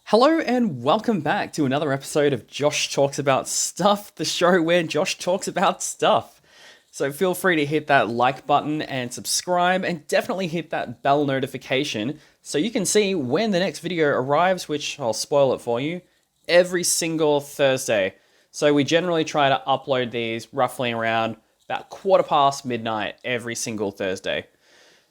Hello and welcome back to another episode of Josh Talks About Stuff, the show where Josh talks about stuff. So feel free to hit that like button and subscribe, and definitely hit that bell notification so you can see when the next video arrives, which I'll spoil it for you, every single Thursday. So we generally try to upload these roughly around about midnight every single Thursday.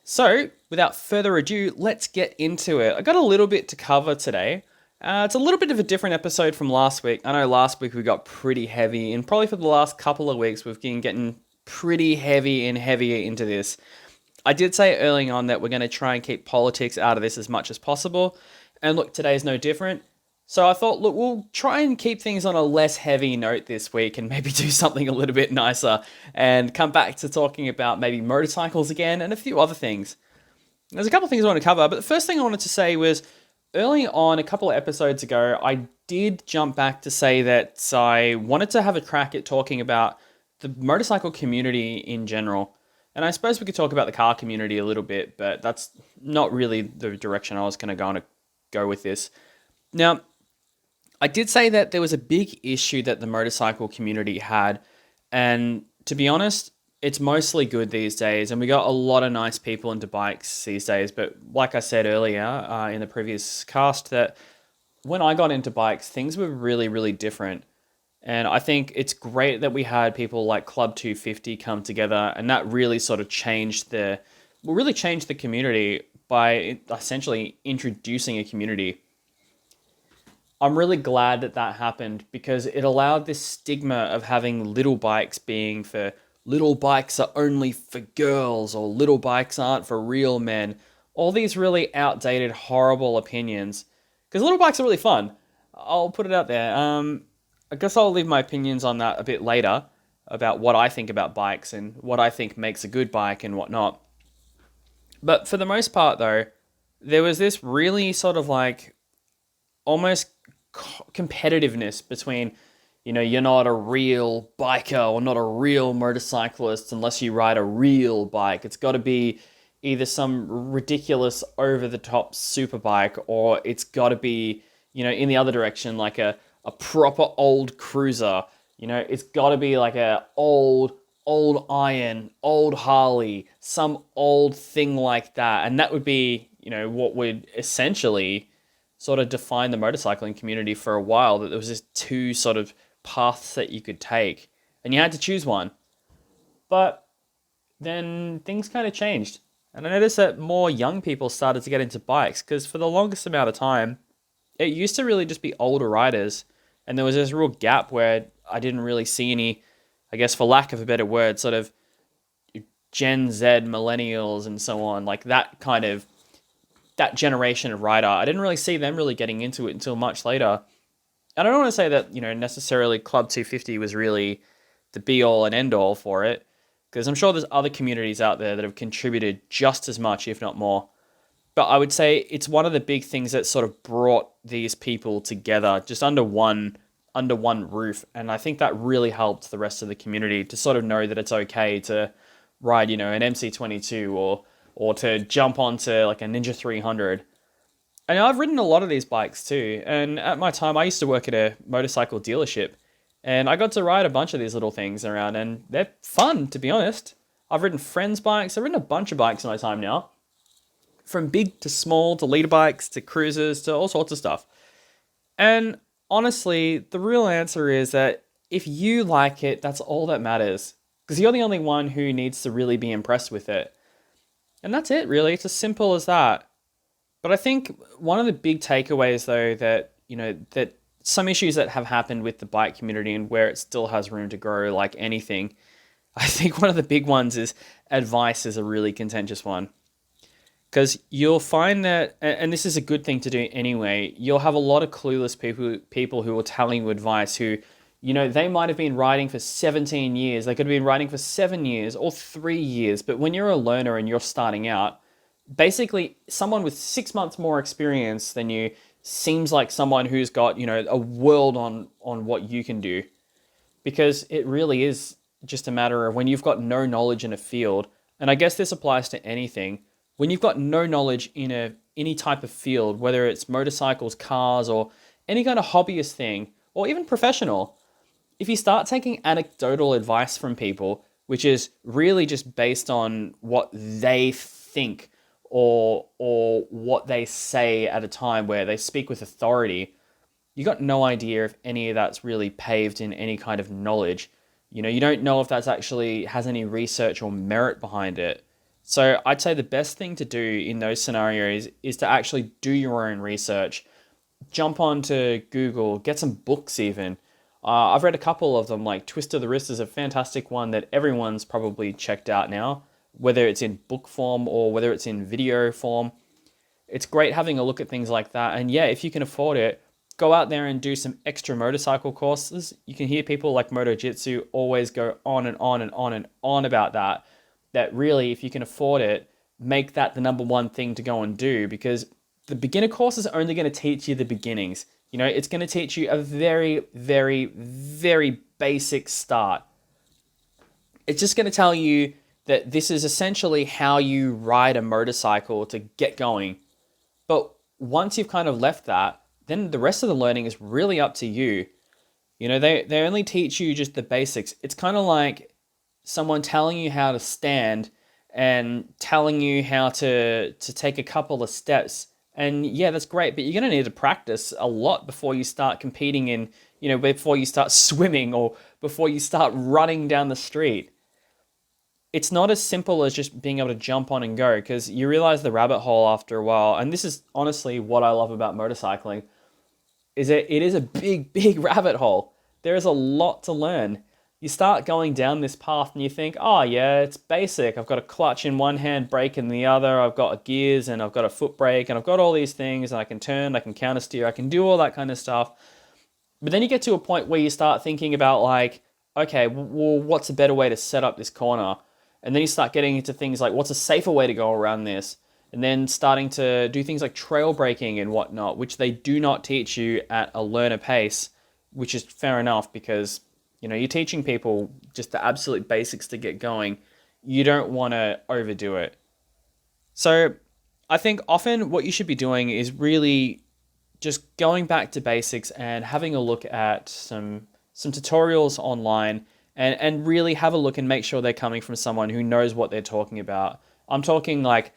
So, without further ado, let's get into it. I got a little bit to cover today. It's a little bit of a different episode from last week. I know last week we got pretty heavy, and probably for the last couple of weeks we've been getting pretty heavy and heavier into this. I did say early on that we're going to try and keep politics out of this as much as possible, and look, today's no different. So I thought, look, we'll try and keep things on a less heavy note this week and maybe do something a little bit nicer and come back to talking about maybe motorcycles again and a few other things. There's a couple of things I want to cover, but the first thing I wanted to say was early on, a couple of episodes ago, I did jump back to say that I wanted to have a crack at talking about the motorcycle community in general. And I suppose we could talk about the car community a little bit, but that's not really the direction I was going to go with this. Now, I did say that there was a big issue that the motorcycle community had, and to be honest, it's mostly good these days, and we got a lot of nice people into bikes these days. But like I said earlier in the previous cast, that when I got into bikes, things were really, really different. And I think it's great that we had people like Club 250 come together, and that really sort of changed the community by essentially introducing a community. I'm really glad that happened, because it allowed this stigma of having little bikes being for little bikes are only for girls, or little bikes aren't for real men. All these really outdated, horrible opinions. Because little bikes are really fun. I'll put it out there. I guess I'll leave my opinions on that a bit later, about what I think about bikes and what I think makes a good bike and whatnot. But for the most part, though, there was this really sort of like almost competitiveness between, you're not a real biker or not a real motorcyclist unless you ride a real bike. It's got to be either some ridiculous over-the-top super bike, or it's got to be, in the other direction, like a proper old cruiser. It's got to be like a old iron, old Harley, some old thing like that. And that would be, what would essentially sort of define the motorcycling community for a while, that there was just two sort of paths that you could take, and you had to choose one. But then things kind of changed, and I noticed that more young people started to get into bikes, because for the longest amount of time, it used to really just be older riders, and there was this real gap where I didn't really see any, I guess for lack of a better word, sort of Gen Z millennials and so on, like that generation of rider. I didn't really see them really getting into it until much later. And I don't want to say that, necessarily Club 250 was really the be-all and end-all for it, because I'm sure there's other communities out there that have contributed just as much, if not more. But I would say it's one of the big things that sort of brought these people together just under one roof. And I think that really helped the rest of the community to sort of know that it's okay to ride, an MC22 or to jump onto like a Ninja 300. And I've ridden a lot of these bikes too, and at my time I used to work at a motorcycle dealership, and I got to ride a bunch of these little things around, and they're fun, to be honest. I've ridden friends' bikes, I've ridden a bunch of bikes in my time now, from big to small to leader bikes to cruisers to all sorts of stuff. And honestly, the real answer is that if you like it, that's all that matters, because you're the only one who needs to really be impressed with it. And that's it, really. It's as simple as that. But I think one of the big takeaways, though, that, that some issues that have happened with the bike community and where it still has room to grow, like anything, I think one of the big ones is advice is a really contentious one. Because you'll find that, and this is a good thing to do anyway, you'll have a lot of clueless people who will tell you advice who, they might have been riding for 17 years, they could have been riding for 7 years or 3 years, but when you're a learner and you're starting out, basically someone with 6 months more experience than you seems like someone who's got, a world on what you can do. Because it really is just a matter of when you've got no knowledge in a field, and I guess this applies to anything, When you've got no knowledge in any type of field, whether it's motorcycles, cars, or any kind of hobbyist thing, or even professional, if you start taking anecdotal advice from people, which is really just based on what they think or what they say at a time where they speak with authority, you got no idea if any of that's really paved in any kind of knowledge. You don't know if that's actually has any research or merit behind it. So I'd say the best thing to do in those scenarios is to actually do your own research. Jump onto Google, get some books even. I've read a couple of them, like Twist of the Wrist is a fantastic one that everyone's probably checked out now, whether it's in book form or whether it's in video form. It's great having a look at things like that. And yeah, if you can afford it, go out there and do some extra motorcycle courses. You can hear people like Moto Jitsu always go on and on and on and on about that. That really, if you can afford it, make that the number one thing to go and do, because the beginner course is only going to teach you the beginnings. It's going to teach you a very, very, very basic start. It's just going to tell you that this is essentially how you ride a motorcycle to get going. But once you've kind of left that, then the rest of the learning is really up to you. They only teach you just the basics. It's kind of like someone telling you how to stand and telling you how to take a couple of steps. And yeah, that's great, but you're going to need to practice a lot before you start competing before you start swimming or before you start running down the street. It's not as simple as just being able to jump on and go, because you realize the rabbit hole after a while. And this is honestly what I love about motorcycling, is that it is a big, big rabbit hole. There is a lot to learn. You start going down this path and you think, oh yeah, it's basic. I've got a clutch in one hand, brake in the other. I've got gears and I've got a foot brake and I've got all these things, and I can turn, I can counter steer, I can do all that kind of stuff. But then you get to a point where you start thinking about like, okay, well, what's a better way to set up this corner? And then you start getting into things like, what's a safer way to go around this? And then starting to do things like trail braking and whatnot, which they do not teach you at a learner pace, which is fair enough, because you're teaching people just the absolute basics to get going. You don't want to overdo it. So I think often what you should be doing is really just going back to basics and having a look at some tutorials online, and really have a look and make sure they're coming from someone who knows what they're talking about. I'm talking like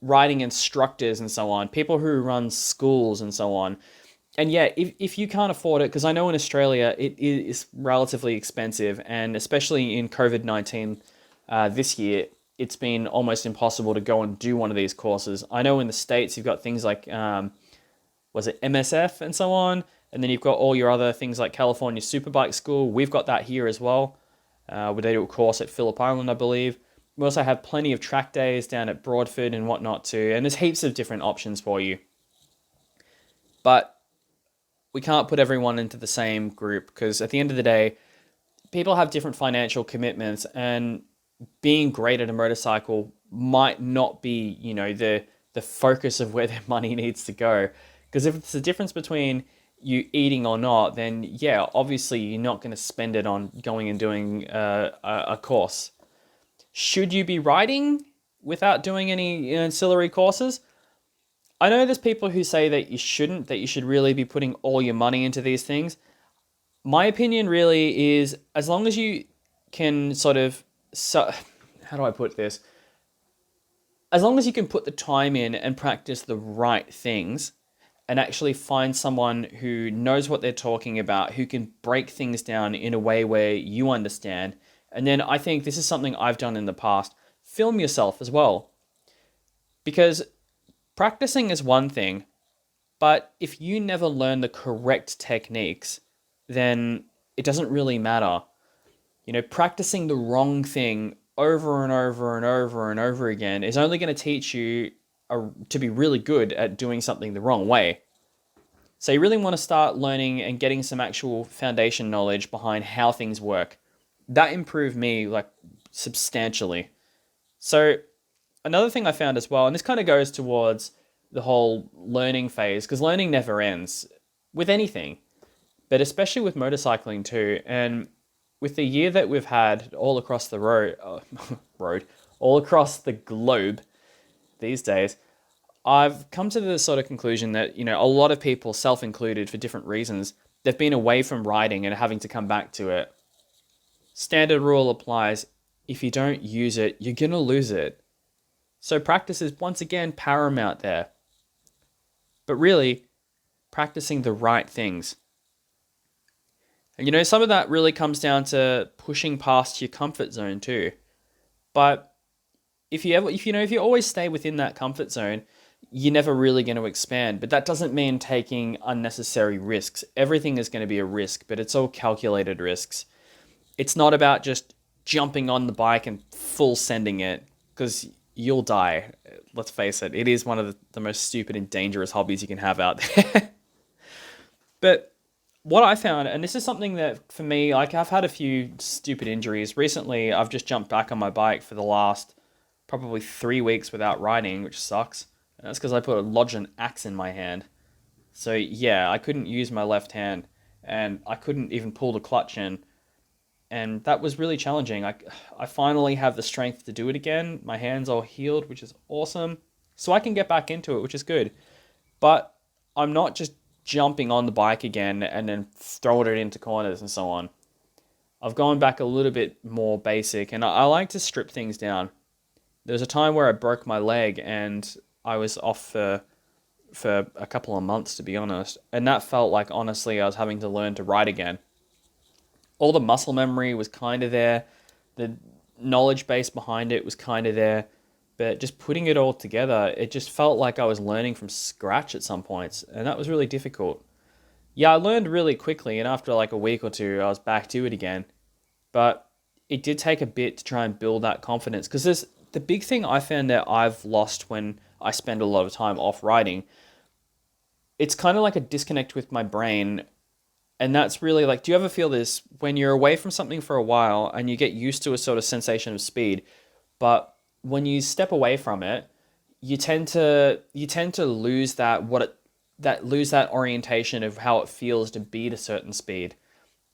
riding instructors and so on, people who run schools and so on. And yeah, if you can't afford it, because I know in Australia it is relatively expensive, and especially in COVID-19 this year, it's been almost impossible to go and do one of these courses. I know in the States you've got things like, was it MSF and so on, and then you've got all your other things like California Superbike School. We've got that here as well, where they do a course at Phillip Island, I believe. We also have plenty of track days down at Broadford and whatnot too, and there's heaps of different options for you. But we can't put everyone into the same group, because at the end of the day, people have different financial commitments, and being great at a motorcycle might not be, the focus of where their money needs to go. Because if it's the difference between you eating or not, then yeah, obviously you're not going to spend it on going and doing a course. Should you be riding without doing any ancillary courses? I know there's people who say that you shouldn't, that you should really be putting all your money into these things. My opinion really is, as long as you can how do I put this? As long as you can put the time in and practice the right things, and actually find someone who knows what they're talking about, who can break things down in a way where you understand. And then I think this is something I've done in the past. Film yourself as well. Because practicing is one thing, but if you never learn the correct techniques, then it doesn't really matter. Practicing the wrong thing over and over and over and over again is only going to teach you to be really good at doing something the wrong way. So you really want to start learning and getting some actual foundation knowledge behind how things work. That improved me substantially. So another thing I found as well, and this kind of goes towards the whole learning phase, because learning never ends with anything, but especially with motorcycling too. And with the year that we've had all across the all across the globe, these days, I've come to the sort of conclusion that, a lot of people, self included, for different reasons, they've been away from riding and having to come back to it. Standard rule applies: if you don't use it, you're going to lose it. So practice is once again paramount there. But really, practicing the right things. And some of that really comes down to pushing past your comfort zone too. But if you always stay within that comfort zone, you're never really going to expand. But that doesn't mean taking unnecessary risks. Everything is going to be a risk, but it's all calculated risks. It's not about just jumping on the bike and full sending it, because you'll die. Let's face it. It is one of the most stupid and dangerous hobbies you can have out there. But what I found, and this is something that for me, like, I've had a few stupid injuries. Recently, I've just jumped back on my bike for the last probably 3 weeks without riding, which sucks. And that's because I lodged an axe in my hand. So yeah, I couldn't use my left hand, and I couldn't even pull the clutch in. And that was really challenging. I finally have the strength to do it again. My hand's all healed, which is awesome. So I can get back into it, which is good. But I'm not just jumping on the bike again and then throwing it into corners and so on. I've gone back a little bit more basic, and I like to strip things down. There was a time where I broke my leg and I was off for a couple of months, to be honest. And that felt like, honestly, I was having to learn to ride again. All the muscle memory was kind of there. The knowledge base behind it was kind of there. But just putting it all together, it just felt like I was learning from scratch at some points. And that was really difficult. Yeah, I learned really quickly. And after like a week or two, I was back to it again. But it did take a bit to try and build that confidence. Because there's the big thing I found that I've lost when I spend a lot of time off riding. It's kind of like a disconnect with my brain. And that's really like, do you ever feel this when you're away from something for a while and you get used to a sort of sensation of speed, but when you step away from it, you tend to lose that orientation of how it feels to be at a certain speed.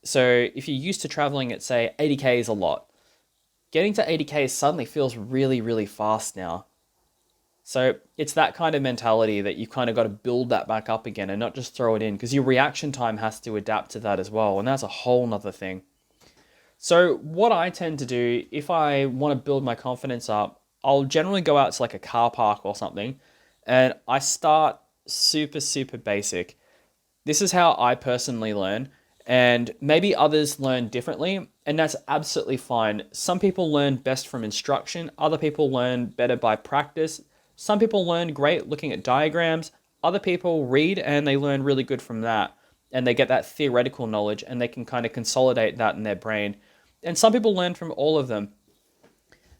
So if you're used to traveling at, say, 80k is a lot, getting to 80k suddenly feels really, really fast now. So it's that kind of mentality that you kind of got to build that back up again and not just throw it in, because your reaction time has to adapt to that as well. And that's a whole nother thing. So what I tend to do if I want to build my confidence up, I'll generally go out to like a car park or something, and I start super, super basic. This is how I personally learn, and maybe others learn differently, and that's absolutely fine. Some people learn best from instruction. Other people learn better by practice. Some people learn great looking at diagrams. Other people read and they learn really good from that. And they get that theoretical knowledge and they can kind of consolidate that in their brain. And some people learn from all of them.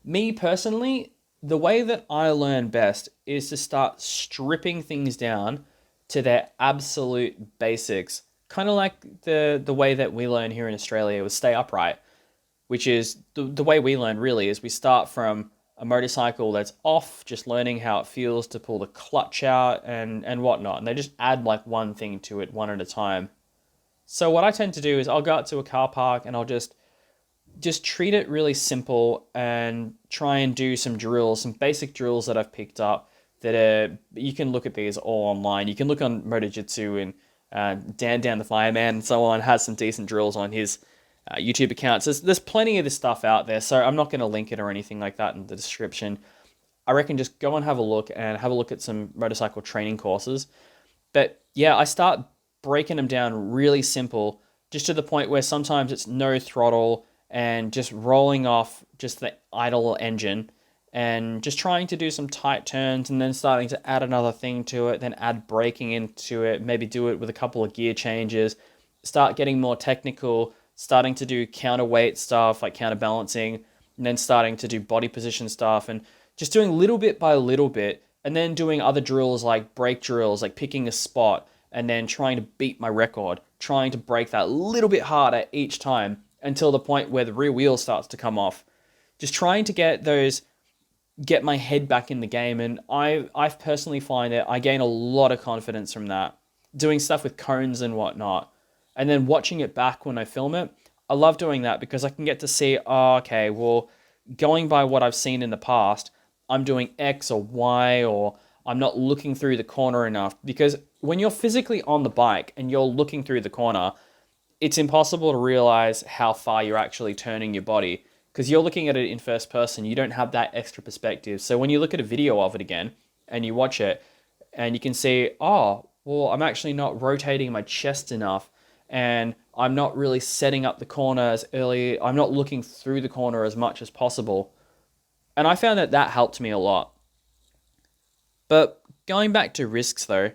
Me personally, the way that I learn best is to start stripping things down to their absolute basics. Kind of like the way that we learn here in Australia with stay upright, which is the way we learn really is we start from a motorcycle that's off, just learning how it feels to pull the clutch out and whatnot. And they just add like one thing to it, one at a time. So what I tend to do is I'll go out to a car park and I'll just treat it really simple and try and do some drills, some basic drills that I've picked up that are, you can look at these all online. You can look on Motojitsu, and Dan the Fireman and so on has some decent drills on his YouTube accounts. There's plenty of this stuff out there, so I'm not going to link it or anything like that in the description. I reckon just go and have a look at some motorcycle training courses. But yeah, I start breaking them down really simple, just to the point where sometimes it's no throttle and just rolling off just the idle engine and just trying to do some tight turns and then starting to add another thing to it, then add braking into it, maybe do it with a couple of gear changes, start getting more technical, starting to do counterweight stuff like counterbalancing, and then starting to do body position stuff and just doing little bit by little bit, and then doing other drills like brake drills, like picking a spot and then trying to beat my record, trying to brake that little bit harder each time until the point where the rear wheel starts to come off. Just trying to get my head back in the game, and I personally find it, I gain a lot of confidence from that. Doing stuff with cones and whatnot, and then watching it back when I film it, I love doing that because I can get to see, oh, okay, well, going by what I've seen in the past, I'm doing X or Y, or I'm not looking through the corner enough. Because when you're physically on the bike and you're looking through the corner, it's impossible to realize how far you're actually turning your body because you're looking at it in first person. You don't have that extra perspective. So when you look at a video of it again and you watch it and you can see, oh, well, I'm actually not rotating my chest enough and I'm not really setting up the corner as early. I'm not looking through the corner as much as possible. And I found that that helped me a lot. But going back to risks though,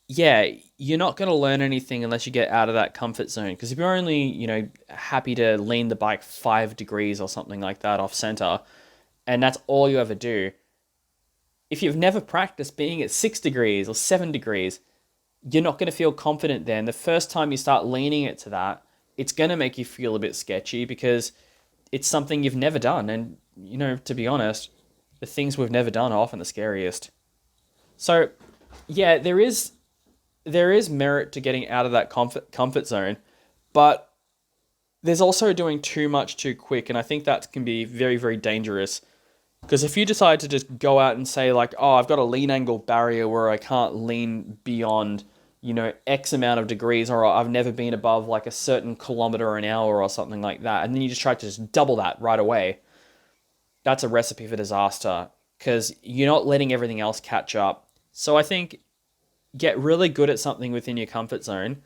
yeah, you're not going to learn anything unless you get out of that comfort zone. Because if you're only, happy to lean the bike 5 degrees or something like that off center, and that's all you ever do, if you've never practiced being at 6 degrees or 7 degrees, you're not going to feel confident then. The first time you start leaning it to that, it's going to make you feel a bit sketchy because it's something you've never done. And, to be honest, the things we've never done are often the scariest. So, yeah, there is merit to getting out of that comfort zone, but there's also doing too much too quick, and I think that can be very, very dangerous. Because if you decide to just go out and say like, oh, I've got a lean angle barrier where I can't lean beyond, X amount of degrees, or I've never been above like a certain kilometer an hour or something like that, and then you just try to just double that right away, that's a recipe for disaster because you're not letting everything else catch up. So I think get really good at something within your comfort zone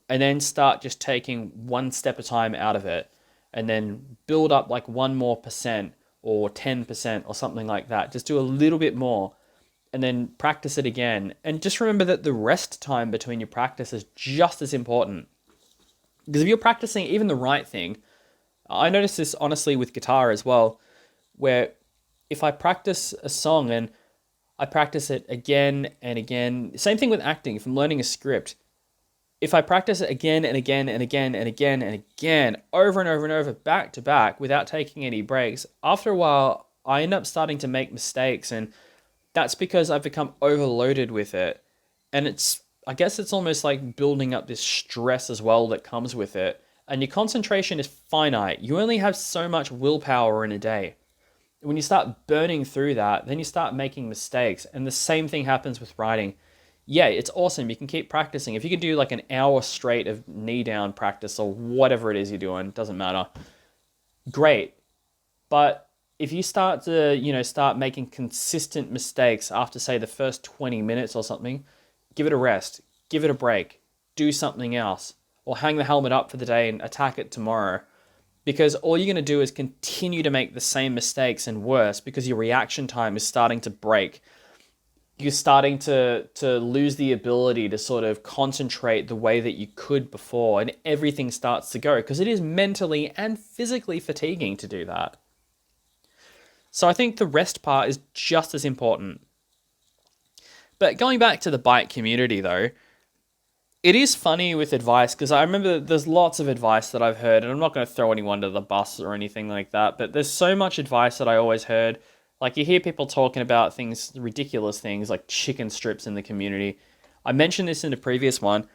and then start just taking one step at a time out of it and then build up like 1 more percent or 10% or something like that. Just do a little bit more and then practice it again. And just remember that the rest time between your practice is just as important. Because if you're practicing even the right thing, I noticed this honestly with guitar as well, where if I practice a song and I practice it again and again. Same thing with acting. If I'm learning a script, if I practice it again and again and again and again and again, over and over and over, back to back, without taking any breaks, after a while, I end up starting to make mistakes. And that's because I've become overloaded with it. And I guess it's almost like building up this stress as well that comes with it. And your concentration is finite. You only have so much willpower in a day. When you start burning through that, then you start making mistakes. And the same thing happens with riding. Yeah, it's awesome. You can keep practicing. If you can do like an hour straight of knee down practice or whatever it is you're doing, doesn't matter. Great. But if you start to, start making consistent mistakes after say the first 20 minutes or something, give it a rest, give it a break, do something else, or hang the helmet up for the day and attack it tomorrow. Because all you're going to do is continue to make the same mistakes and worse because your reaction time is starting to break. You're starting to lose the ability to sort of concentrate the way that you could before, and everything starts to go because it is mentally and physically fatiguing to do that. So I think the rest part is just as important. But going back to the bike community though, it is funny with advice because I remember there's lots of advice that I've heard, and I'm not going to throw anyone to the bus or anything like that, but there's so much advice that I always heard. Like you hear people talking about things, ridiculous things like chicken strips in the community. I mentioned this in the previous one,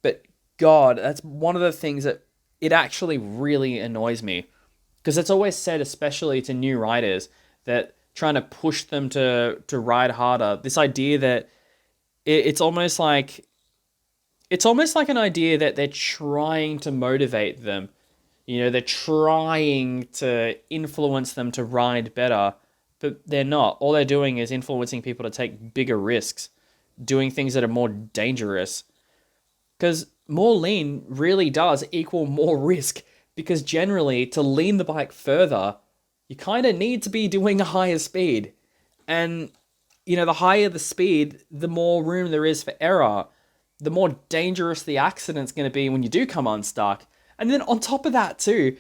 but God, that's one of the things that it actually really annoys me because it's always said, especially to new riders, that trying to push them to ride harder. This idea that it's almost like an idea that they're trying to motivate them. They're trying to influence them to ride better, but they're not. All they're doing is influencing people to take bigger risks, doing things that are more dangerous. Because more lean really does equal more risk, because generally, to lean the bike further, you kind of need to be doing a higher speed. And, the higher the speed, the more room there is for error. The more dangerous the accident's going to be when you do come unstuck. And then on top of that too,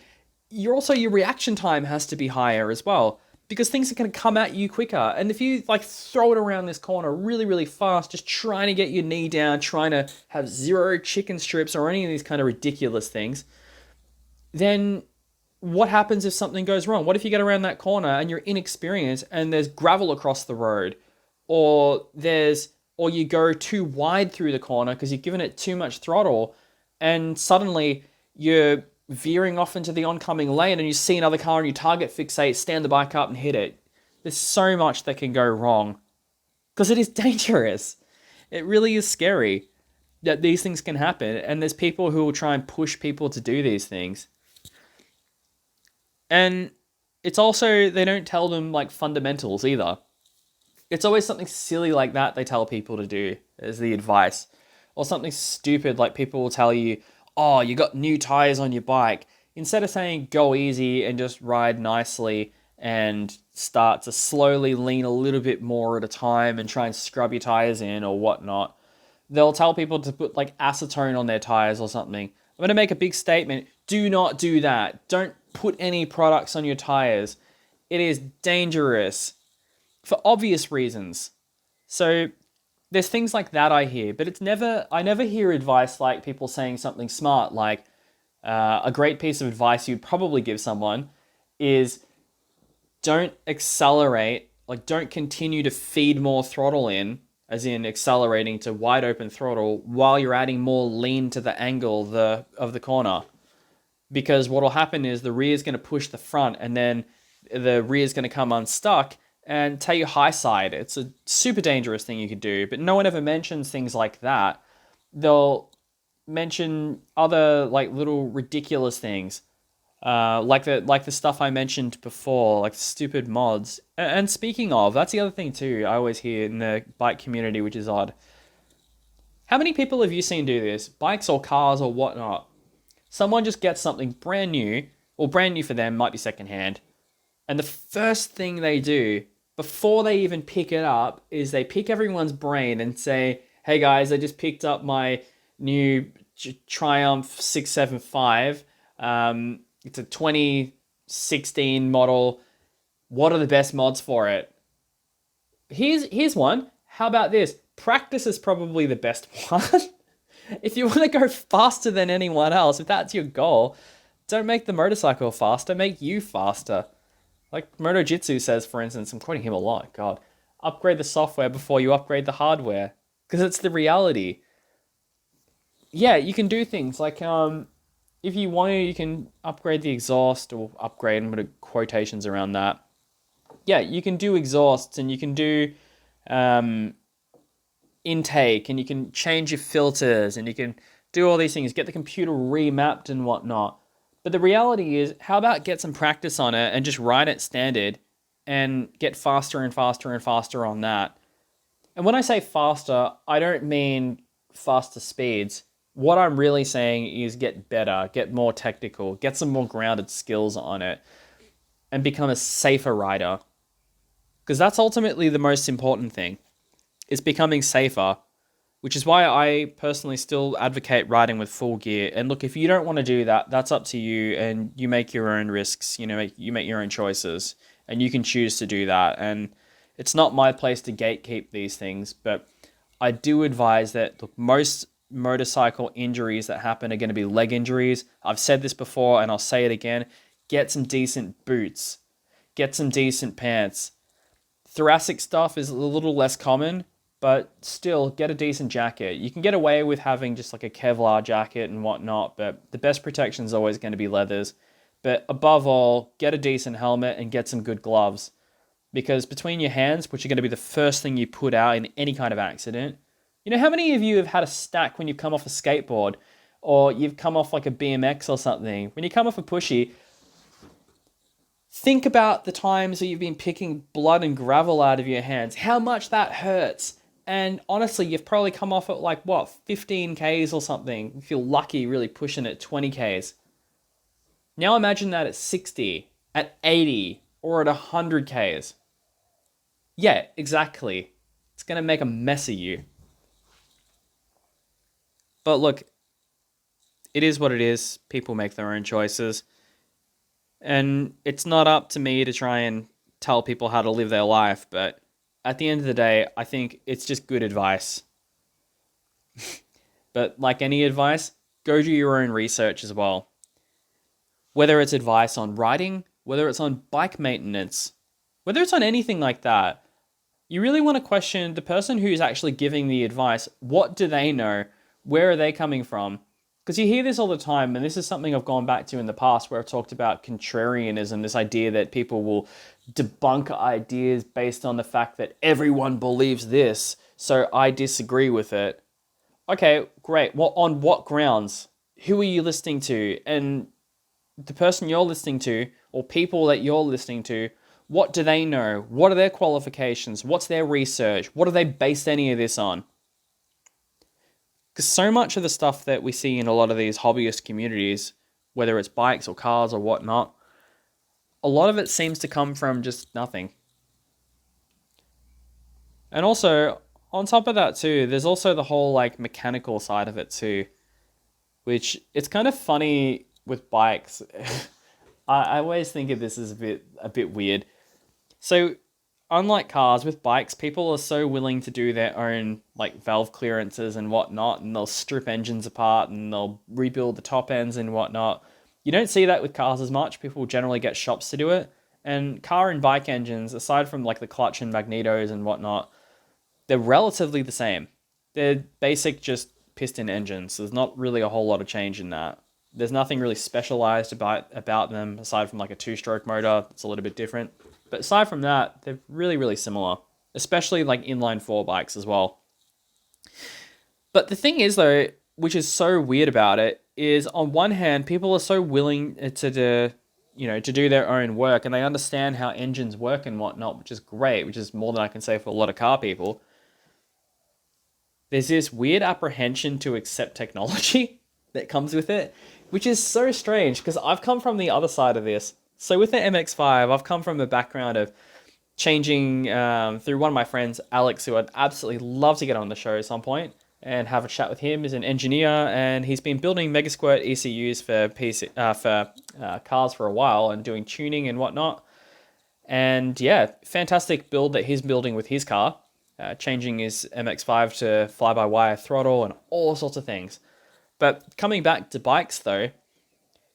your reaction time has to be higher as well, because things are going to come at you quicker. And if you throw it around this corner really, really fast, just trying to get your knee down, trying to have 0 chicken strips or any of these kind of ridiculous things, then what happens if something goes wrong? What if you get around that corner and you're inexperienced and there's gravel across the road, or you go too wide through the corner because you've given it too much throttle, and suddenly you're veering off into the oncoming lane and you see another car and you target fixate, stand the bike up and hit it. There's so much that can go wrong because it is dangerous. It really is scary that these things can happen, and there's people who will try and push people to do these things. And it's also, they don't tell them like fundamentals either. It's always something silly like that they tell people to do as the advice. Or something stupid like people will tell you, oh, you got new tires on your bike. Instead of saying go easy and just ride nicely and start to slowly lean a little bit more at a time and try and scrub your tires in or whatnot, they'll tell people to put like acetone on their tires or something. I'm going to make a big statement. Do not do that. Don't put any products on your tires. It is dangerous for obvious reasons. So there's things like that I hear, but I never hear advice like people saying something smart, like a great piece of advice you'd probably give someone is don't accelerate, like don't continue to feed more throttle in, as in accelerating to wide open throttle while you're adding more lean to the angle of the corner. Because what'll happen is the rear is going to push the front and then the rear is going to come unstuck and take you high side. It's a super dangerous thing you could do, but no one ever mentions things like that. They'll mention other like little ridiculous things, like the stuff I mentioned before, like stupid mods. And speaking of, that's the other thing too I always hear in the bike community, which is odd. How many people have you seen do this? Bikes or cars or whatnot. Someone just gets something brand new, or brand new for them, might be secondhand, and the first thing they do before they even pick it up is they pick everyone's brain and say, hey guys, I just picked up my new Triumph 675. It's a 2016 model. What are the best mods for it? Here's one. How about this? Practice is probably the best one. If you want to go faster than anyone else, if that's your goal, don't make the motorcycle faster, make you faster. Like MotoJitsu says, for instance, I'm quoting him a lot, God, upgrade the software before you upgrade the hardware, because it's the reality. Yeah, you can do things like, if you want to, you can upgrade the exhaust, or upgrade, I'm going to quotations around that. Yeah, you can do exhausts, and you can do intake, and you can change your filters, and you can do all these things, get the computer remapped and whatnot. But the reality is, how about get some practice on it and just ride it standard and get faster and faster and faster on that. And when I say faster, I don't mean faster speeds. What I'm really saying is get better, get more technical, get some more grounded skills on it, and become a safer rider. Because that's ultimately the most important thing. It's becoming safer, which is why I personally still advocate riding with full gear. And look, if you don't want to do that, that's up to you, and you make your own risks, you make your own choices, and you can choose to do that. And it's not my place to gatekeep these things, but I do advise that, look, most motorcycle injuries that happen are going to be leg injuries. I've said this before and I'll say it again. Get some decent boots. Get some decent pants. Thoracic stuff is a little less common, but still, get a decent jacket. You can get away with having just like a Kevlar jacket and whatnot, but the best protection is always going to be leathers. But above all, get a decent helmet and get some good gloves. Because between your hands, which are going to be the first thing you put out in any kind of accident, you know, how many of you have had a stack when you've come off a skateboard, or you've come off like a BMX or something? When you come off a pushy, think about the times that you've been picking blood and gravel out of your hands, how much that hurts. And honestly, you've probably come off at like, what, 15 Ks or something. If you're lucky, really pushing it 20 Ks. Now imagine that at 60, at 80, or at 100 Ks. Yeah, exactly. It's going to make a mess of you. But look, it is what it is. People make their own choices. And it's not up to me to try and tell people how to live their life, but at the end of the day, I think it's just good advice. But like any advice, go do your own research as well. Whether it's advice on riding, whether it's on bike maintenance, whether it's on anything like that, you really want to question the person who's actually giving the advice. What do they know? Where are they coming from? Because you hear this all the time, and this is something I've gone back to in the past where I've talked about contrarianism, this idea that people will debunk ideas based on the fact that everyone believes this, so I disagree with it. Okay, great. Well, on what grounds? Who are you listening to? And the person you're listening to, or people that you're listening to, what do they know? What are their qualifications? What's their research? What do they base any of this on? Because so much of the stuff that we see in a lot of these hobbyist communities, whether it's bikes or cars or whatnot, a lot of it seems to come from just nothing. And also, on top of that too, there's also the whole like mechanical side of it too, which it's kind of funny with bikes. I always think of this as a bit weird. So unlike cars, with bikes, people are so willing to do their own like valve clearances and whatnot, and they'll strip engines apart and they'll rebuild the top ends and whatnot. You don't see that with cars as much. People generally get shops to do it. And car and bike engines, aside from like the clutch and magnetos and whatnot, they're relatively the same. They're basic just piston engines. So there's not really a whole lot of change in that. There's nothing really specialized about them aside from like a two-stroke motor. It's a little bit different. But aside from that, they're really, really similar, especially like inline four bikes as well. But the thing is though, which is so weird about it, is on one hand, people are so willing to do their own work, and they understand how engines work and whatnot, which is great, which is more than I can say for a lot of car people. There's this weird apprehension to accept technology that comes with it, which is so strange because I've come from the other side of this. So with the MX-5, I've come from a background of changing through one of my friends, Alex, who I'd absolutely love to get on the show at some point and have a chat with him. He's an engineer, and he's been building Megasquirt ECUs for cars for a while and doing tuning and whatnot. And yeah, fantastic build that he's building with his car, changing his MX-5 to fly-by-wire throttle and all sorts of things. But coming back to bikes though,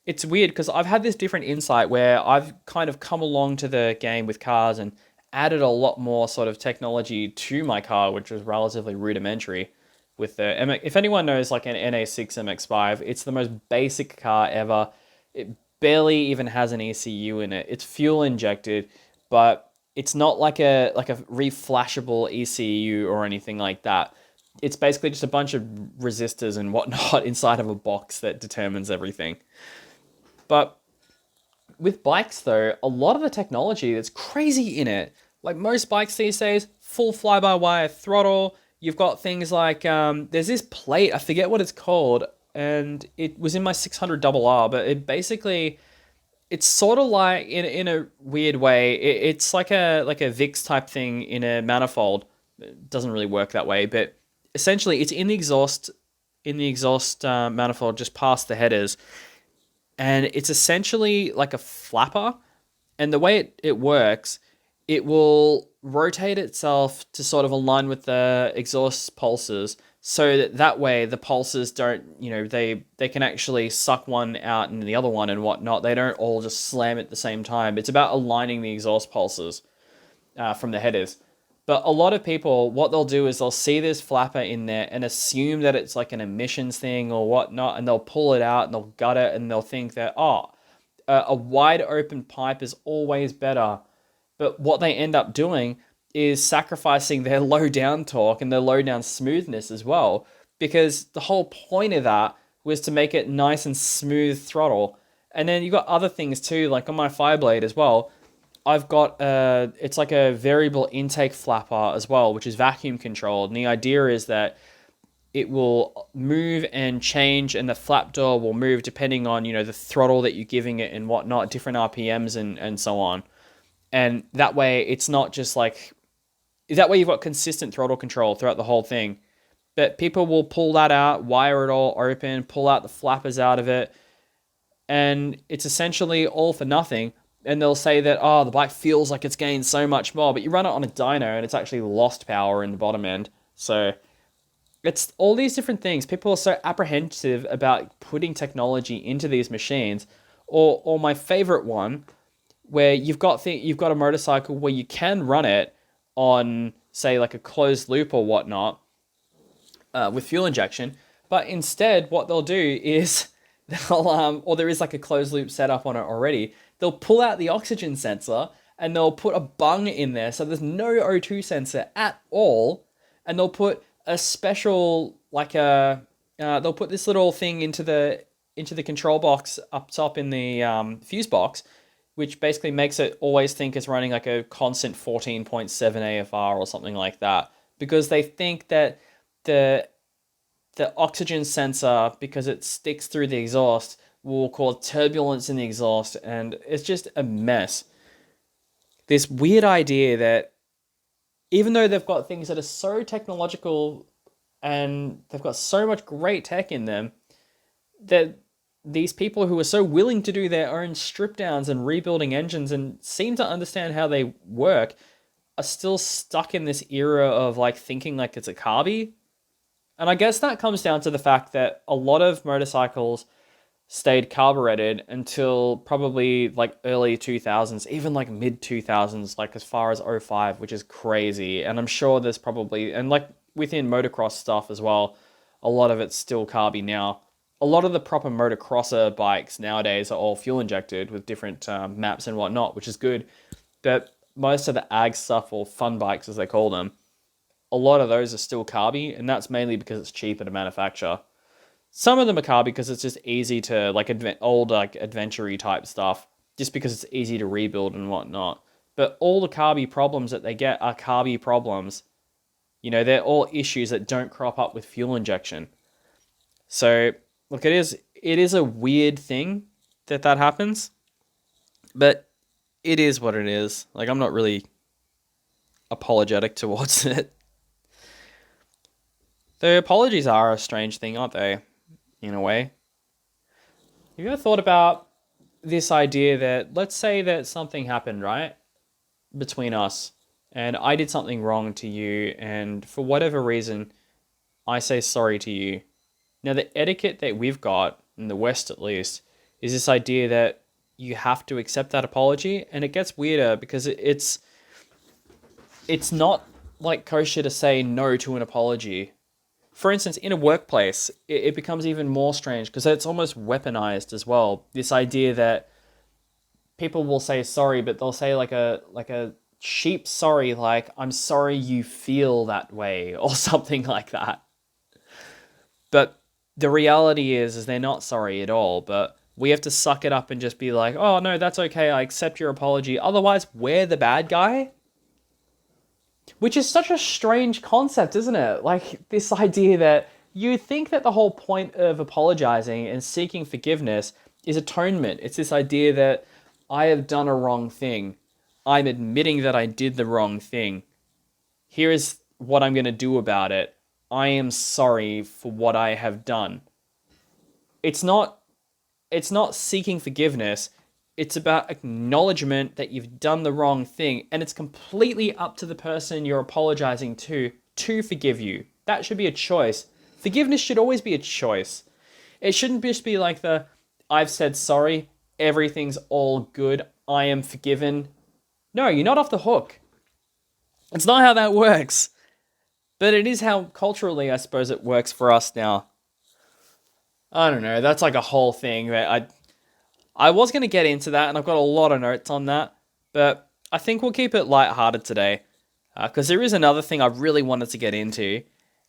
it's weird because I've had this different insight where I've kind of come along to the game with cars and added a lot more sort of technology to my car, which was relatively rudimentary. With the if anyone knows like an NA6 MX-5, it's the most basic car ever. It barely even has an ECU in it. It's fuel injected, but it's not like a reflashable ECU or anything like that. It's basically just a bunch of resistors and whatnot inside of a box that determines everything. But with bikes though, a lot of the technology that's crazy in it, like most bikes these days, full fly-by-wire throttle. You've got things like, there's this plate, I forget what it's called, and it was in my 600RR, but it basically, it's sort of like, in a weird way, it's like a VIX type thing in a manifold. It doesn't really work that way, but essentially it's in the exhaust manifold just past the headers, and it's essentially like a flapper, and the way it works, it will rotate itself to sort of align with the exhaust pulses, so that way the pulses don't, they can actually suck one out and the other one and whatnot. They don't all just slam at the same time. It's about aligning the exhaust pulses from the headers. But a lot of people, what they'll do is they'll see this flapper in there and assume that it's like an emissions thing or whatnot, and they'll pull it out and they'll gut it and they'll think that, a wide open pipe is always better. But what they end up doing is sacrificing their low down torque and their low down smoothness as well, because the whole point of that was to make it nice and smooth throttle. And then you've got other things too, like on my Fireblade as well, I've got it's like a variable intake flapper as well, which is vacuum controlled. And the idea is that it will move and change, and the flap door will move depending on, the throttle that you're giving it and whatnot, different RPMs and so on. And that way it's not just like, that way you've got consistent throttle control throughout the whole thing. But people will pull that out, wire it all open, pull out the flappers out of it, and it's essentially all for nothing. And they'll say that, the bike feels like it's gained so much more, but you run it on a dyno and it's actually lost power in the bottom end. So it's all these different things. People are so apprehensive about putting technology into these machines. Or my favorite one, where you've got a motorcycle where you can run it on, say, like a closed loop or whatnot, with fuel injection, But instead, what they'll do is or there is like a closed loop setup on it already. They'll pull out the oxygen sensor and they'll put a bung in there, so there's no O2 sensor at all, and they'll put a special they'll put this little thing into the control box up top in the fuse box, which basically makes it always think it's running like a constant 14.7 AFR or something like that, because they think that the oxygen sensor, because it sticks through the exhaust, will cause turbulence in the exhaust, and it's just a mess. This weird idea that even though they've got things that are so technological and they've got so much great tech in them, that these people who are so willing to do their own strip downs and rebuilding engines and seem to understand how they work are still stuck in this era of like thinking like it's a carby. And I guess that comes down to the fact that a lot of motorcycles stayed carbureted until probably like early 2000s, even like mid 2000s, like as far as '05, which is crazy. And I'm sure there's probably, and like within motocross stuff as well, a lot of it's still carby now. A lot of the proper motocrosser bikes nowadays are all fuel injected with different maps and whatnot, which is good. But most of the ag stuff, or fun bikes as they call them, a lot of those are still carby, and that's mainly because it's cheaper to manufacture. Some of them are carby because it's just easy to, like, old, like, adventure-y type stuff, just because it's easy to rebuild and whatnot. But all the carby problems that they get are carby problems. You know, they're all issues that don't crop up with fuel injection. So, look, it is a weird thing that happens, but it is what it is. Like, I'm not really apologetic towards it. The apologies are a strange thing, aren't they? In a way. Have you ever thought about this idea that, let's say that something happened, right? Between us, and I did something wrong to you, and for whatever reason, I say sorry to you. Now, the etiquette that we've got, in the West at least, is this idea that you have to accept that apology, and it gets weirder because it's not like kosher to say no to an apology. For instance, in a workplace, it becomes even more strange because it's almost weaponized as well. This idea that people will say sorry, but they'll say like a cheap sorry, like, I'm sorry you feel that way, or something like that. But the reality is they're not sorry at all, but we have to suck it up and just be like, oh no, that's okay, I accept your apology. Otherwise, we're the bad guy. Which is such a strange concept, isn't it? Like, this idea that you think that the whole point of apologizing and seeking forgiveness is atonement. It's this idea that I have done a wrong thing. I'm admitting that I did the wrong thing. Here is what I'm going to do about it. I am sorry for what I have done. It's not seeking forgiveness. It's about acknowledgement that you've done the wrong thing, and it's completely up to the person you're apologizing to forgive you. That should be a choice. Forgiveness should always be a choice. It shouldn't just be like I've said sorry, everything's all good, I am forgiven. No, you're not off the hook. It's not how that works. But it is how culturally, I suppose, it works for us now. I don't know, that's like a whole thing that I was going to get into that, and I've got a lot of notes on that, but I think we'll keep it lighthearted today, because there is another thing I really wanted to get into,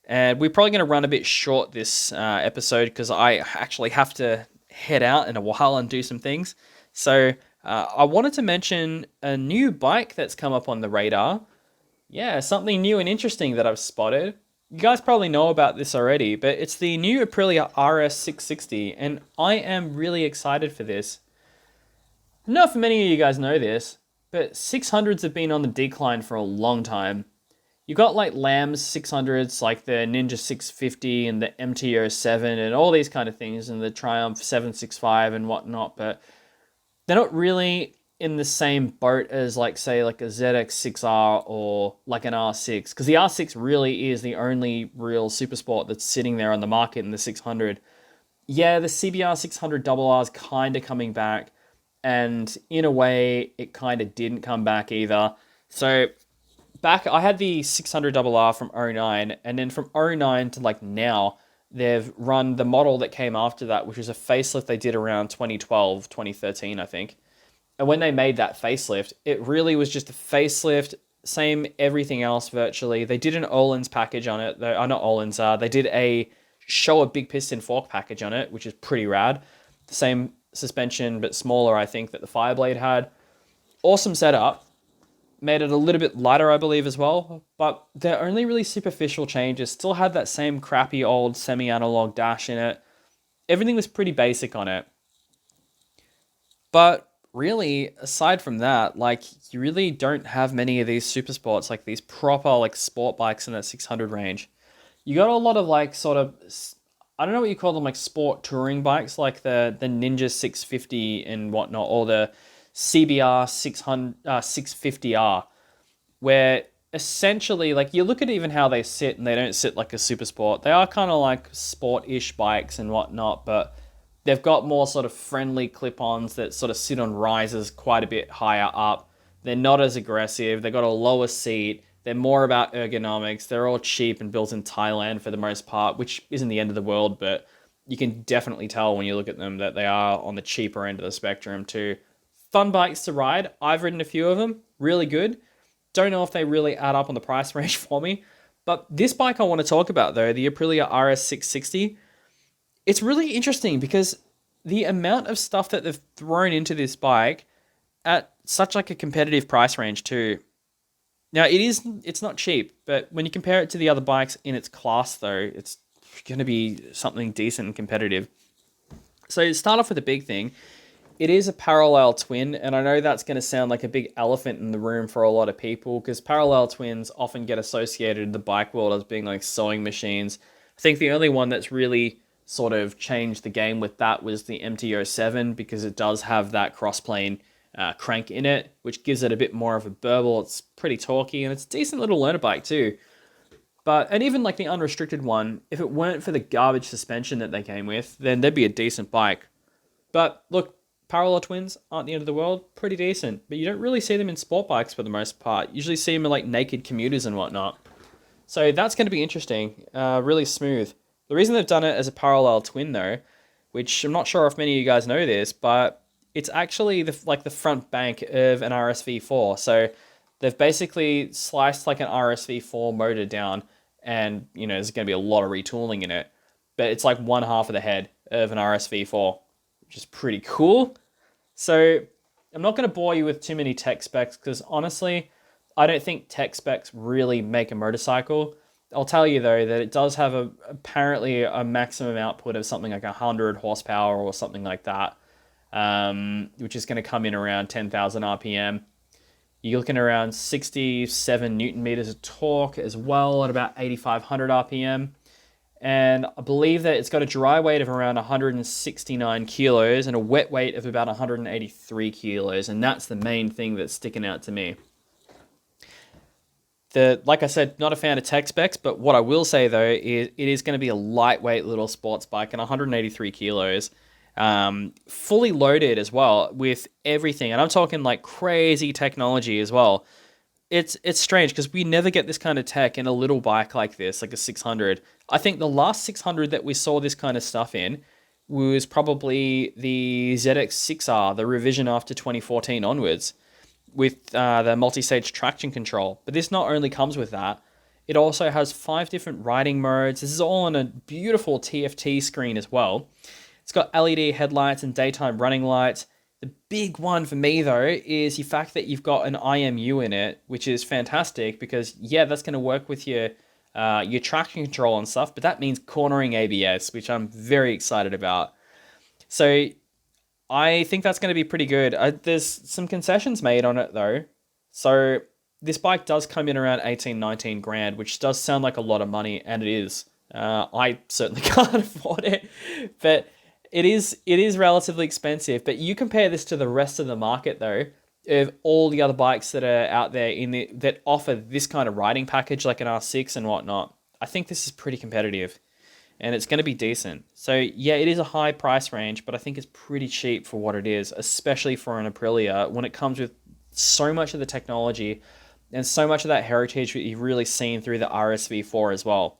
and we're probably going to run a bit short this episode, because I actually have to head out in a while and do some things. So I wanted to mention a new bike that's come up on the radar. Yeah, something new and interesting that I've spotted. You guys probably know about this already, but it's the new Aprilia RS660, and I am really excited for this. I don't know if many of you guys know this, but 600s have been on the decline for a long time. You got like Lamb's 600s, like the Ninja 650 and the MT-07 and all these kind of things, and the Triumph 765 and whatnot, but they're not really in the same boat as, like, say, like a ZX6R or like an R6, because the R6 really is the only real Supersport that's sitting there on the market in the 600. Yeah, the CBR 600RR is kind of coming back, and in a way, it kind of didn't come back either. So, I had the 600RR from '09, and then from '09 to like now, They've run the model that came after that, which was a facelift they did around 2012, 2013, I think. And when they made that facelift, it really was just a facelift, same everything else virtually. They did an Öhlins package on it. Not Öhlins, they did a show a big piston fork package on it, which is pretty rad. The same suspension, but smaller, I think, that the Fireblade had. Awesome setup. Made it a little bit lighter, I believe, as well. But they're only really superficial changes. Still had that same crappy old semi-analog dash in it. Everything was pretty basic on it. But really, aside from that, like, you really don't have many of these super sports, like these proper, like, sport bikes in that 600 range. You got a lot of, like, sort of, I don't know what you call them, like, sport touring bikes, like the Ninja 650 and whatnot, or the CBR 650R, where essentially, like, you look at even how they sit, and they don't sit like a super sport. They are kind of like sport-ish bikes and whatnot, but they've got more sort of friendly clip-ons that sort of sit on risers quite a bit higher up. They're not as aggressive. They've got a lower seat. They're more about ergonomics. They're all cheap and built in Thailand for the most part, which isn't the end of the world, but you can definitely tell when you look at them that they are on the cheaper end of the spectrum too. Fun bikes to ride. I've ridden a few of them. Really good. Don't know if they really add up on the price range for me. But this bike I want to talk about, though, the Aprilia RS660, it's really interesting because the amount of stuff that they've thrown into this bike at such like a competitive price range too. Now, it's not cheap, but when you compare it to the other bikes in its class, though, it's going to be something decent and competitive. So to start off with the big thing, it is a parallel twin, and I know that's going to sound like a big elephant in the room for a lot of people because parallel twins often get associated in the bike world as being like sewing machines. I think the only one that's really sort of changed the game with that was the MT-07 because it does have that crossplane crank in it, which gives it a bit more of a burble. It's pretty torquey, and it's a decent little learner bike too. And even like the unrestricted one, if it weren't for the garbage suspension that they came with, then they'd be a decent bike. But look, parallel twins aren't the end of the world. Pretty decent. But you don't really see them in sport bikes for the most part. You usually see them in like naked commuters and whatnot. So that's going to be interesting. Really smooth. The reason they've done it as a parallel twin though, which I'm not sure if many of you guys know this, but it's actually the front bank of an RSV4. So they've basically sliced like an RSV4 motor down, and there's going to be a lot of retooling in it. But it's like one half of the head of an RSV4, which is pretty cool. So I'm not going to bore you with too many tech specs because honestly, I don't think tech specs really make a motorcycle. I'll tell you though that it does have apparently a maximum output of something like 100 horsepower or something like that, which is going to come in around 10,000 RPM. You're looking around 67 Newton meters of torque as well at about 8,500 RPM. And I believe that it's got a dry weight of around 169 kilos and a wet weight of about 183 kilos. And that's the main thing that's sticking out to me. Like I said, not a fan of tech specs, but what I will say though is it is going to be a lightweight little sports bike and 183 kilos, fully loaded as well with everything. And I'm talking like crazy technology as well. It's strange because we never get this kind of tech in a little bike like this, like a 600. I think the last 600 that we saw this kind of stuff in was probably the ZX6R, the revision after 2014 onwards, with the multi-stage traction control. But this not only comes with that, it also has 5 different riding modes. This is all on a beautiful TFT screen as well. It's got LED headlights and daytime running lights. The big one for me, though, is the fact that you've got an IMU in it, which is fantastic because, yeah, that's going to work with your traction control and stuff, but that means cornering ABS, which I'm very excited about. So I think that's going to be pretty good. There's some concessions made on it, though. So this bike does come in around 18, 19 grand, which does sound like a lot of money, and it is. I certainly can't afford it, but it is relatively expensive. But you compare this to the rest of the market, though, of all the other bikes that are out there that offer this kind of riding package, like an R6 and whatnot. I think this is pretty competitive, and it's going to be decent. So yeah, it is a high price range, but I think it's pretty cheap for what it is, especially for an Aprilia when it comes with so much of the technology and so much of that heritage that you've really seen through the RSV4 as well.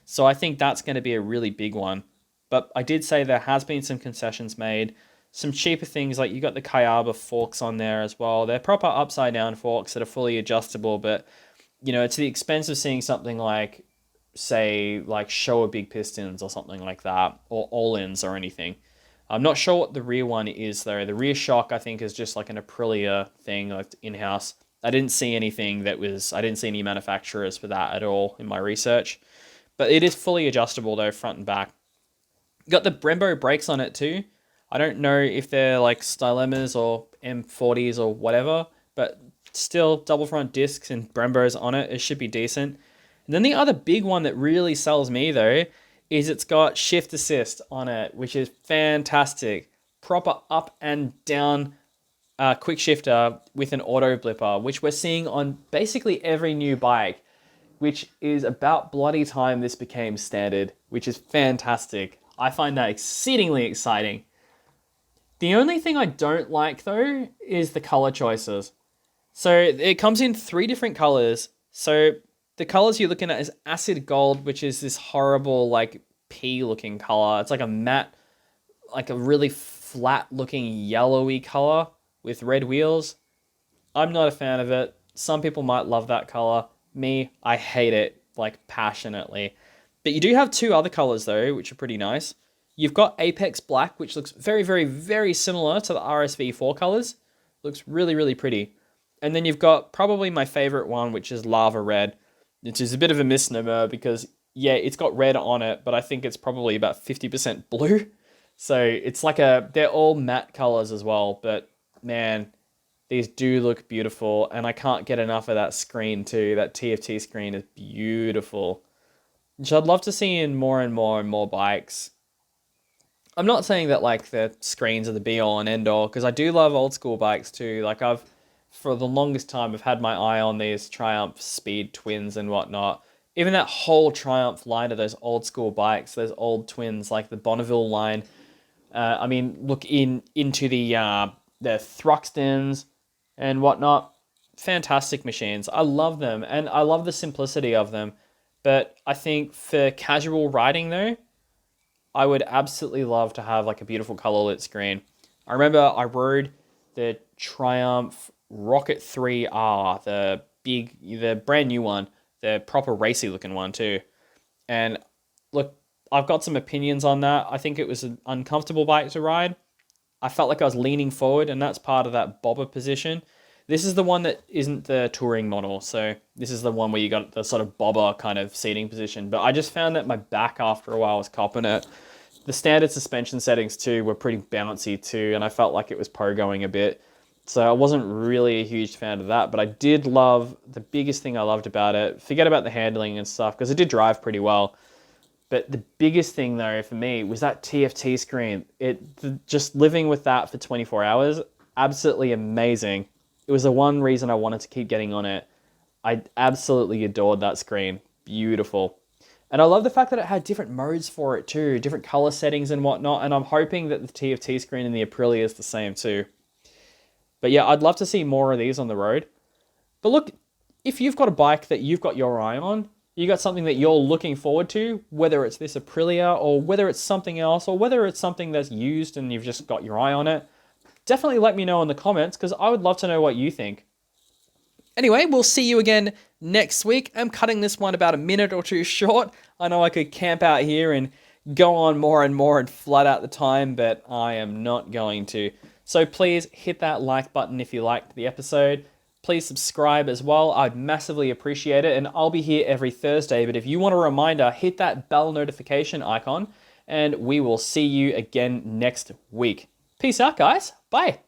So I think that's going to be a really big one. But I did say there has been some concessions made. Some cheaper things, like you got the Kayaba forks on there as well. They're proper upside down forks that are fully adjustable, but to the expense of seeing something like, say, like Showa big pistons or something like that, or all-ins or anything. I'm not sure what the rear one is though. The rear shock, I think, is just like an Aprilia thing, like in-house. I didn't see any manufacturers for that at all in my research. But it is fully adjustable though, front and back. Got the Brembo brakes on it too. I don't know if they're like Stylemas or M40s or whatever, but still double front discs and Brembos on it. It should be decent. And then the other big one that really sells me though is it's got shift assist on it, which is fantastic. Proper up and down quick shifter with an auto blipper, which we're seeing on basically every new bike, which is about bloody time this became standard, which is fantastic. I find that exceedingly exciting. The only thing I don't like though is the color choices. So it comes in 3 different colors. So the colors you're looking at is acid gold, which is this horrible like pea looking color. It's like a matte, like a really flat looking yellowy color with red wheels. I'm not a fan of it. Some people might love that color. Me, I hate it like passionately. But you do have 2 other colors though, which are pretty nice. You've got Apex Black, which looks very, very, very similar to the RSV4 colors. Looks really, really pretty. And then you've got probably my favorite one, which is Lava Red, which is a bit of a misnomer because, yeah, it's got red on it, but I think it's probably about 50% blue. So it's like they're all matte colors as well, but man, these do look beautiful, and I can't get enough of that screen too. That TFT screen is beautiful, which I'd love to see in more and more and more bikes. I'm not saying that like the screens are the be all and end all, because I do love old school bikes too. Like for the longest time, I've had my eye on these Triumph Speed Twins and whatnot. Even that whole Triumph line of those old school bikes, those old twins, like the Bonneville line. Look into the Thruxtons and whatnot. Fantastic machines. I love them, and I love the simplicity of them. But I think for casual riding though, I would absolutely love to have like a beautiful color lit screen. I remember I rode the Triumph Rocket 3R, the brand new one, the proper racy looking one too. And look, I've got some opinions on that. I think it was an uncomfortable bike to ride. I felt like I was leaning forward, and that's part of that bobber position. This is the one that isn't the touring model. So this is the one where you got the sort of bobber kind of seating position. But I just found that my back after a while was copping it. The standard suspension settings too were pretty bouncy too, and I felt like it was pogoing a bit. So I wasn't really a huge fan of that, but I did love, the biggest thing I loved about it, forget about the handling and stuff, because it did drive pretty well. But the biggest thing though for me was that TFT screen. Just living with that for 24 hours, absolutely amazing. It was the one reason I wanted to keep getting on it. I absolutely adored that screen. Beautiful. And I love the fact that it had different modes for it too, different color settings and whatnot. And I'm hoping that the TFT screen in the Aprilia is the same too. But yeah, I'd love to see more of these on the road. But look, if you've got a bike that you've got your eye on, you got something that you're looking forward to, whether it's this Aprilia or whether it's something else, or whether it's something that's used and you've just got your eye on it, definitely let me know in the comments, because I would love to know what you think. Anyway, we'll see you again next week. I'm cutting this one about a minute or 2 short. I know I could camp out here and go on more and more and flood out the time, but I am not going to. So please hit that like button if you liked the episode. Please subscribe as well. I'd massively appreciate it. And I'll be here every Thursday. But if you want a reminder, hit that bell notification icon. And we will see you again next week. Peace out, guys. Bye.